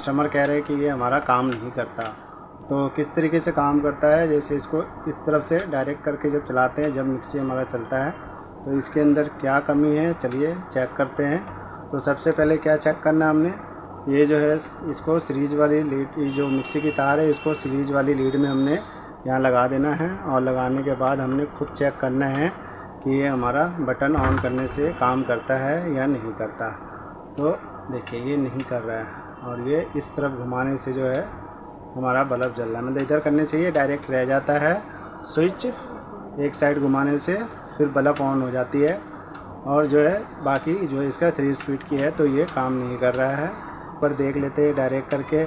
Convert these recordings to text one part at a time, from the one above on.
Customer कह रहे हैं कि ये हमारा काम नहीं करता। तो किस तरीके से काम करता है, जैसे इसको इस तरफ से डायरेक्ट करके जब चलाते हैं, जब मिक्सी हमारा चलता है तो इसके अंदर क्या कमी है चलिए चेक करते हैं। तो सबसे पहले क्या चेक करना है हमने, ये जो है इसको सीरीज वाली लीड, जो मिक्सी की तार है इसको सीरीज वाली लीड में हमने यहाँ लगा देना है। और लगाने के बाद हमने खुद चेक करना है कि ये हमारा बटन ऑन करने से काम करता है या नहीं करता। तो देखिए ये नहीं कर रहा है और ये इस तरफ घुमाने से जो है हमारा बल्ब जल रहा है, मतलब इधर करने से ये डायरेक्ट रह जाता है। स्विच एक साइड घुमाने से फिर बल्ब ऑन हो जाती है और जो है बाकी जो इसका 3 स्पीड की है तो ये काम नहीं कर रहा है। पर देख लेते हैं डायरेक्ट करके।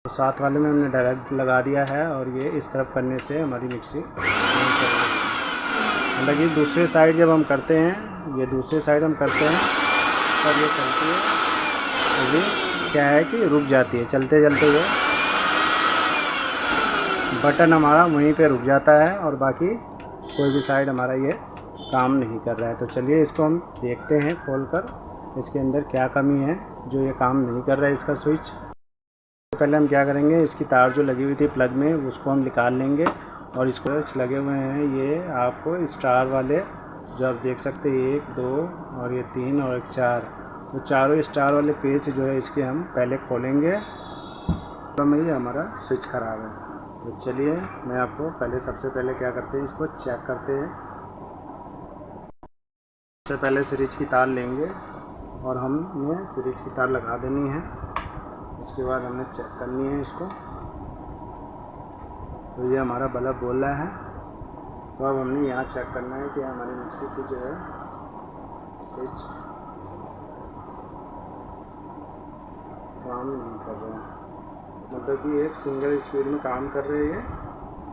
तो 7 वाले में हमने डायरेक्ट लगा दिया है और ये इस तरफ करने से हमारी मिक्सी नहीं चल रही है। मतलब ये दूसरे साइड जब हम करते हैं, ये दूसरे साइड हम करते हैं तब ये चलती है। अभी क्या है कि रुक जाती है, चलते चलते ये बटन हमारा वहीं पे रुक जाता है और बाकी कोई भी साइड हमारा ये काम नहीं कर रहा है। तो चलिए इसको हम देखते हैं खोलकर इसके अंदर क्या कमी है जो ये काम नहीं कर रहा है इसका स्विच। पहले हम क्या करेंगे, इसकी तार जो लगी हुई थी प्लग में उसको हम निकाल लेंगे और इसको लगे हुए हैं ये आपको स्टार वाले जो आप देख सकते हैं 1 2 और ये 3 और 4, तो चारों स्टार वाले पेज जो है इसके हम पहले खोलेंगे। तो में ये हमारा स्विच ख़राब है। तो चलिए मैं आपको पहले सबसे पहले क्या करते हैं इसको चेक करते हैं। सबसे पहले सीरीज की तार लेंगे और हमने सीरीज की तार लगा देनी है। उसके बाद हमने चेक करनी है इसको। तो ये हमारा बल्ब बोल रहा है। तो अब हमने यहाँ चेक करना है कि हमारी मिक्सी की जो है स्विच काम नहीं कर रहा है, मतलब कि एक सिंगल स्पीड में काम कर रही है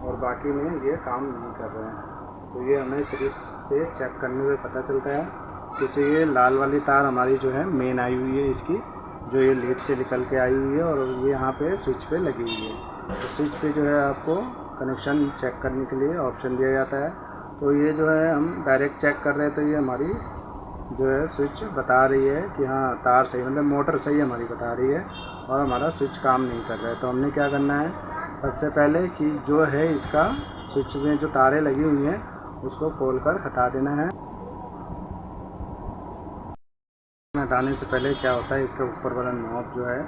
और बाकी में ये काम नहीं कर रहे हैं। तो ये हमें सीरीज से चेक करने में पता चलता है। जैसे ये लाल वाली तार हमारी जो है मेन आई हुई है इसकी, जो ये लीड से निकल के आई हुई है और ये यहाँ पे स्विच पे लगी हुई है। तो स्विच पे जो है आपको कनेक्शन चेक करने के लिए ऑप्शन दिया जाता है। तो ये जो है हम डायरेक्ट चेक कर रहे हैं तो ये हमारी जो है स्विच बता रही है कि हाँ तार सही, मतलब मोटर सही हमारी बता रही है और हमारा स्विच काम नहीं कर रहा है। तो हमने क्या करना है, सबसे पहले कि जो है इसका स्विच में जो तारें लगी हुई हैं उसको खोलकर हटा देना है। हटाने से पहले क्या होता है, इसका ऊपर वाला नॉब जो है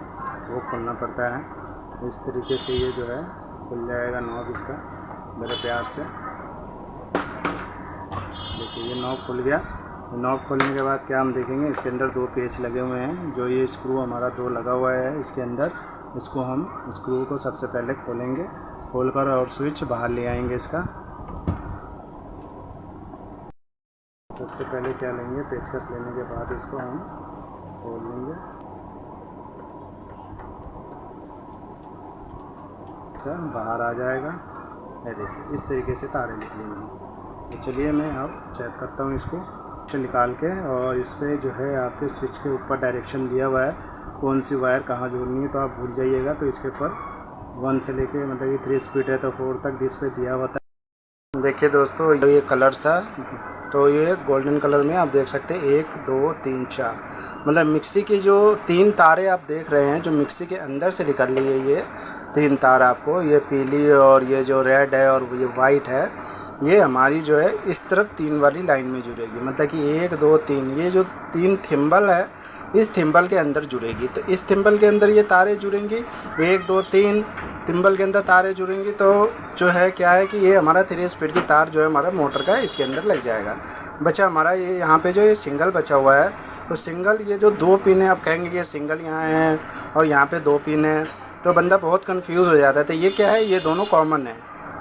वो खोलना पड़ता है। इस तरीके से ये जो है खुल जाएगा नॉब इसका बड़े प्यार से। देखिए ये नॉब खुल गया। नॉब खोलने के बाद क्या हम देखेंगे, इसके अंदर 2 पेच लगे हुए हैं। जो ये स्क्रू हमारा 2 लगा हुआ है इसके अंदर, इसको हम स्क्रू को सबसे पहले खोलेंगे, खोलकर और स्विच बाहर ले आएंगे इसका। सबसे पहले क्या लेंगे, पेचकस लेने के बाद इसको हम खोल लेंगे। बाहर आ जाएगा, ये देखिए इस तरीके से तारें निकलेंगी। तो चलिए मैं अब चेक करता हूँ इसको निकाल के। और इस पर जो है आपके स्विच के ऊपर डायरेक्शन दिया हुआ है कौन सी वायर कहाँ जोड़नी है, तो आप भूल जाइएगा। तो इसके ऊपर 1 से लेके, मतलब ये 3 स्पीड है तो 4 तक इस पर दिया हुआ है। देखिए दोस्तों ये कलर सा, तो ये गोल्डन कलर में आप देख सकते हैं 1 2 3 4, मतलब मिक्सी की जो 3 तारें आप देख रहे हैं जो मिक्सी के अंदर से निकल रही है, ये 3 तार आपको, ये पीली और ये जो रेड है और ये वाइट है, ये हमारी जो है इस तरफ 3 वाली लाइन में जुड़ेगी। मतलब कि 1 2 3 ये जो 3 थिम्बल है इस थिम्बल के अंदर जुड़ेगी। तो इस थिम्बल के अंदर ये तारें जुड़ेंगी, 1 2 3 थिम्बल के अंदर तारें जुड़ेंगी। तो जो है क्या है कि ये हमारा 3 स्पीड की तार जो है हमारा मोटर का इसके अंदर लग जाएगा। बचा हमारा ये यहाँ पे जो ये सिंगल बचा हुआ है, तो सिंगल ये जो 2 पिन है, आप कहेंगे कि ये सिंगल यहाँ है और यहाँ पे 2 पिन है, तो बंदा बहुत कंफ्यूज हो जाता है। तो ये क्या है, ये दोनों कॉमन है,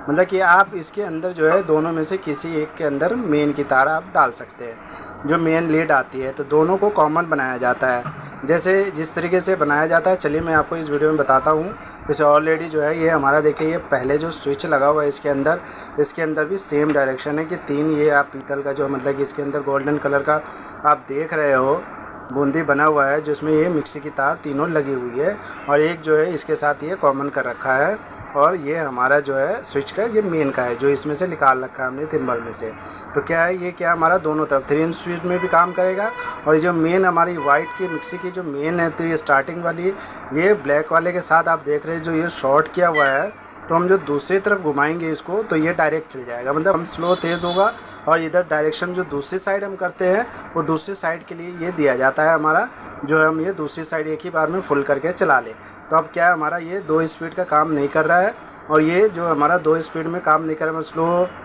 मतलब कि आप इसके अंदर जो है दोनों में से किसी एक के अंदर मेन की तार आप डाल सकते हैं, जो मेन लीड आती है। तो दोनों को कॉमन बनाया जाता है, जैसे जिस तरीके से बनाया जाता है चलिए मैं आपको इस वीडियो में बताता हूँ। जैसे ऑलरेडी जो है ये हमारा देखिए ये पहले जो स्विच लगा हुआ है इसके अंदर भी सेम डायरेक्शन है कि 3 ये आप पीतल का जो, मतलब कि इसके अंदर गोल्डन कलर का आप देख रहे हो बूंदी बना हुआ है, जिसमें ये मिक्सी की तार तीनों लगी हुई है और एक जो है इसके साथ ये कॉमन कर रखा है। और ये हमारा जो है स्विच का ये मेन का है, जो इसमें से निकाल रखा है हमने थिम्बल में से। तो क्या है ये क्या हमारा दोनों तरफ 3 इंच स्विच में भी काम करेगा। और जो मेन हमारी वाइट की मिक्सी की जो मेन है, तो ये स्टार्टिंग वाली ये ब्लैक वाले के साथ आप देख रहे हैं जो ये शॉर्ट किया हुआ है, तो हम जो दूसरी तरफ घुमाएंगे इसको तो ये डायरेक्ट चल जाएगा, मतलब हम स्लो तेज़ होगा। और इधर डायरेक्शन जो दूसरी साइड हम करते हैं वो दूसरी साइड के लिए ये दिया जाता है हमारा, जो हम ये दूसरी साइड एक ही बार में फुल करके चला लें। तो अब क्या है हमारा ये 2 स्पीड का काम नहीं कर रहा है, और ये जो हमारा 2 स्पीड में काम नहीं कर रहा है,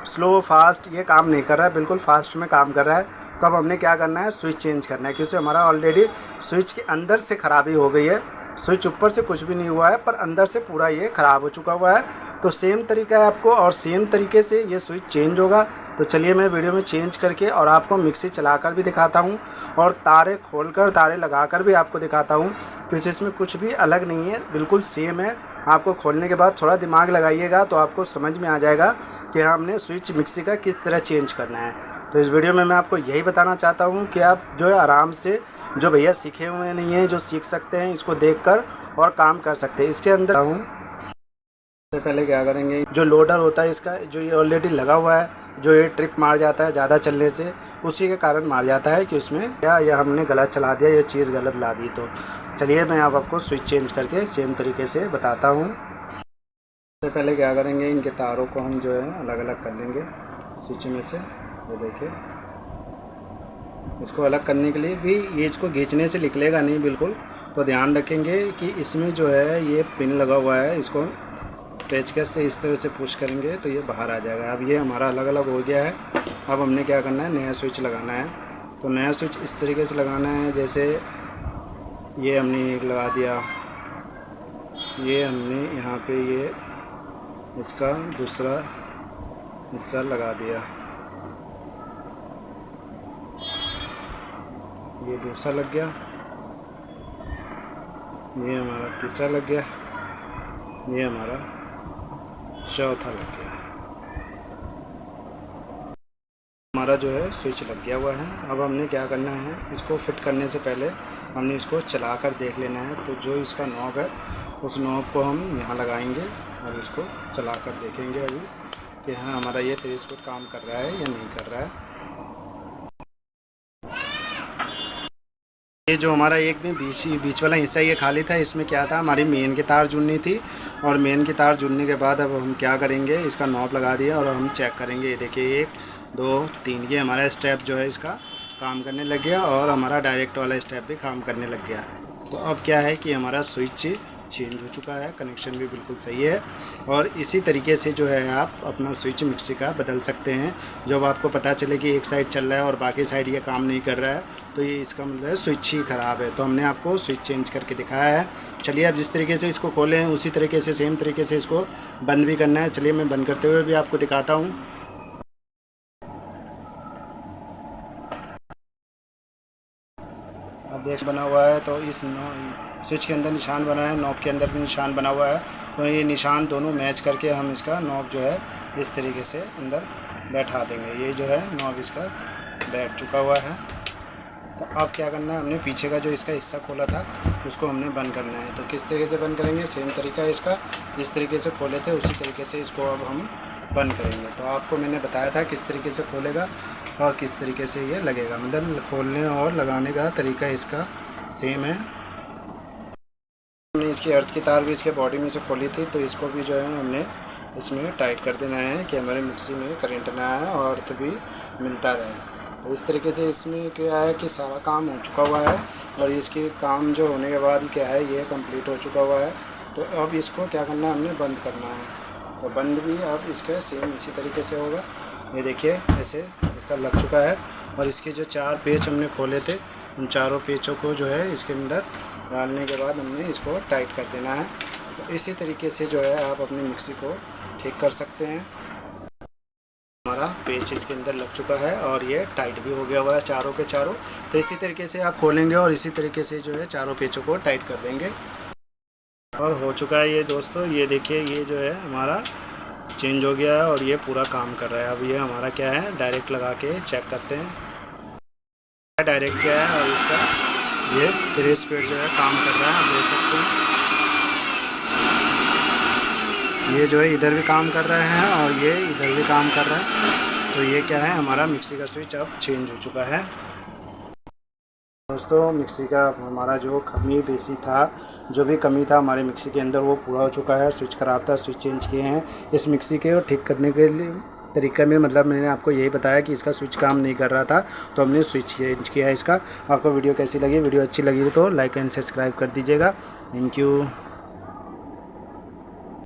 स्लो फास्ट ये काम नहीं कर रहा है, बिल्कुल फास्ट में काम कर रहा है। तो अब हमने क्या करना है, स्विच चेंज करना है, क्योंकि हमारा ऑलरेडी स्विच के अंदर से ख़राबी हो गई है। स्विच ऊपर से कुछ भी नहीं हुआ है, पर अंदर से पूरा ये ख़राब हो चुका हुआ है। तो सेम तरीका है आपको, और सेम तरीके से ये स्विच चेंज होगा। तो चलिए मैं वीडियो में चेंज करके और आपको मिक्सी चलाकर भी दिखाता हूँ, और तारे खोलकर तारे लगाकर भी आपको दिखाता हूँ, क्योंकि इसमें कुछ भी अलग नहीं है, बिल्कुल सेम है। आपको खोलने के बाद थोड़ा दिमाग लगाइएगा तो आपको समझ में आ जाएगा कि हमने स्विच मिक्सी का किस तरह चेंज करना है। तो इस वीडियो में मैं आपको यही बताना चाहता हूँ कि आप जो है आराम से, जो भैया सीखे हुए नहीं हैं, जो सीख सकते हैं, इसको देखकर और काम कर सकते हैं। इसके अंदर सबसे पहले क्या करेंगे, जो लोडर होता है इसका, जो ये ऑलरेडी लगा हुआ है, जो ये ट्रिप मार जाता है ज़्यादा चलने से, उसी के कारण मार जाता है कि उसमें क्या यह हमने गलत चला दिया, ये चीज़ गलत ला दी। तो चलिए मैं अब आपको स्विच चेंज करके सेम तरीके से बताता हूँ। सबसे पहले क्या करेंगे, इनके तारों को हम जो है अलग अलग कर लेंगे स्विच में से। ये देखिए, इसको अलग करने के लिए भी ये इसको खींचने से निकलेगा नहीं बिल्कुल, तो ध्यान रखेंगे कि इसमें जो है ये पिन लगा हुआ है, इसको पेचकस से इस तरह से पुश करेंगे तो ये बाहर आ जाएगा। अब ये हमारा अलग अलग हो गया है। अब हमने क्या करना है, नया स्विच लगाना है। तो नया स्विच इस तरीके से लगाना है, जैसे ये हमने एक लगा दिया, ये हमने यहाँ पे ये इसका दूसरा हिस्सा लगा दिया, ये दूसरा लग गया, ये हमारा तीसरा लग गया, ये हमारा चौथा लग गया। हमारा जो है स्विच लग गया हुआ है। अब हमने क्या करना है, इसको फिट करने से पहले हमने इसको चला कर देख लेना है। तो जो इसका नॉब है उस नॉब को हम यहाँ लगाएंगे और इसको चला कर देखेंगे अभी कि हाँ हमारा ये 3 फुट काम कर रहा है या नहीं कर रहा है। ये जो हमारा एक में बीच वाला हिस्सा ये खाली था, इसमें क्या था, हमारी मेन की तार जुड़नी थी। और मेन की तार जुड़ने के बाद अब हम क्या करेंगे, इसका नॉब लगा दिया और हम चेक करेंगे। ये देखिए 1 2 3 ये हमारा स्टेप जो है इसका काम करने लग गया, और हमारा डायरेक्ट वाला स्टेप भी काम करने लग गया। तो अब क्या है कि हमारा स्विच चेंज हो चुका है, कनेक्शन भी बिल्कुल सही है। और इसी तरीके से जो है आप अपना स्विच मिक्सी का बदल सकते हैं। जब आपको पता चले कि एक साइड चल रहा है और बाकी साइड ये काम नहीं कर रहा है, तो ये इसका मतलब स्विच ही ख़राब है। तो हमने आपको स्विच चेंज करके दिखाया है। चलिए अब जिस तरीके से इसको खोलें उसी तरीके से सेम तरीके से इसको बंद भी करना है। चलिए मैं बंद करते हुए भी आपको दिखाता हूँ। अब देख बना हुआ है, तो इस स्विच के अंदर निशान बना है, नॉब के अंदर भी निशान बना हुआ है। तो ये निशान दोनों मैच करके हम इसका नॉब जो है इस तरीके से अंदर बैठा देंगे। ये जो है नॉब इसका बैठ चुका हुआ है। तो अब क्या करना है, हमने पीछे का जो इसका हिस्सा खोला था उसको हमने बंद करना है। तो किस तरीके से बंद करेंगे, सेम तरीका है इसका, जिस तरीके से खोले थे उसी तरीके से इसको अब हम बंद करेंगे। तो आपको मैंने बताया था किस तरीके से खोलेगा और किस तरीके से ये लगेगा, मतलब खोलने और लगाने का तरीका इसका सेम है। हमने इसकी अर्थ की तार भी इसके बॉडी में से खोली थी, तो इसको भी जो है हमने इसमें टाइट कर देना है कि हमारे मिक्सी में करंट ना आए और अर्थ भी मिलता रहे। तो इस तरीके से इसमें क्या है कि सारा काम हो चुका हुआ है, और इसके काम जो होने के बाद क्या है ये कंप्लीट हो चुका हुआ है। तो अब इसको क्या करना है, हमने बंद करना है। तो बंद भी अब इसका सेम इसी तरीके से होगा। ये देखिए ऐसे इसका लग चुका है, और इसके जो 4 पेच हमने खोले थे उन चारों पेचों को जो है इसके अंदर डालने के बाद हमने इसको टाइट कर देना है। तो इसी तरीके से जो है आप अपनी मिक्सी को ठीक कर सकते हैं। हमारा पेच इसके अंदर लग चुका है और ये टाइट भी हो गया हुआ है चारों के चारों। तो इसी तरीके से आप खोलेंगे और इसी तरीके से जो है चारों पेचों को टाइट कर देंगे। और हो चुका है ये दोस्तों, ये देखिए ये जो है हमारा चेंज हो गया है और ये पूरा काम कर रहा है। अब ये हमारा क्या है, डायरेक्ट लगा के चेक करते हैं डायरेक्ट क्या है, और इसका ये 3 स्पीड जो है काम कर रहा है, आप देख सकते हैं। ये जो है इधर भी काम कर रहे हैं और ये इधर भी काम कर रहा है। तो ये क्या है, हमारा मिक्सी का स्विच अब चेंज हो चुका है। दोस्तों मिक्सी का हमारा जो कमी बेसी था, जो भी कमी था हमारे मिक्सी के अंदर, वो पूरा हो चुका है। स्विच ख़राब था, स्विच चेंज किए हैं इस मिक्सी के। और ठीक करने के लिए तरीका में मतलब मैंने आपको यही बताया कि इसका स्विच काम नहीं कर रहा था, तो हमने स्विच चेंज किया है इसका। आपको वीडियो कैसी लगी? वीडियो अच्छी लगी तो लाइक एंड सब्सक्राइब कर दीजिएगा। Thank you.